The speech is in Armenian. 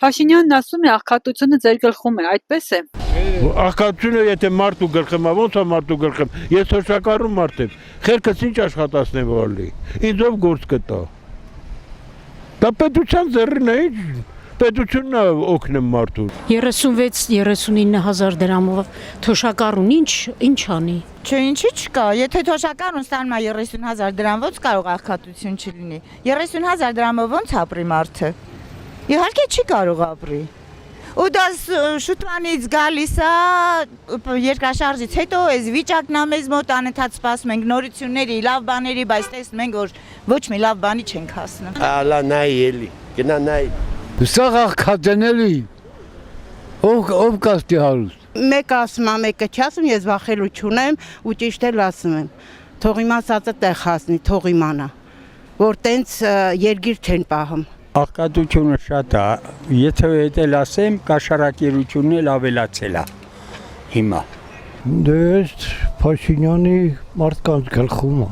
Փաշինյանն ասում է, աղքատությունը ձեր գլխում է, այդպես է։ Աղքատությունը եթե մարդու գլխում է, ո՞նց է մարդու գլխում։ Ես թոշակառու մարդ եմ։ Խելքս ինչ աշխատացնեմ ալի։ Ինձ ով գործ կտա։ Դա պետության ձեռին է, պետությունն է օգնում մարդուն։ 36-39 հազար դրամով թոշակառուն ինչ անի։ Չէ, ինչի չկա, եթե թոշակառուն ստանում է 30,000 դրամ, ոնց կարող աղքատություն չլինի։ 30,000 դրամով ոնց ապրի մարդը։ Իհարկե չի կարող ապրի։ Ու դա շուտվանից գալիս է երկրաշարժից հետո այս վիճակն է մեզ մոտ անընդհատ սպասում ենք նորությունների, լավ բաների, բայց տեսնում ենք, որ ոչ մի լավ բանի չենք հասնում։ Ալա նայ էլի, գնա նայ։ Սա աղքատն էլի։ Ով կաստի հարուստ։ Մեկը ասում է, մեկը չասում, ես վախելու չունեմ ու ճիշտ էլ ասում եմ։ Թող իմացածը տեղ հասնի, թող իմանա, որ տենց երգիր չեն պահում։ Աղքատությունը շատ է, եթե էլ ասեմ, կաշառակերությունն էլ ավելացել է հիմա։ Դե Փաշինյանի մարդկանց գլխում է։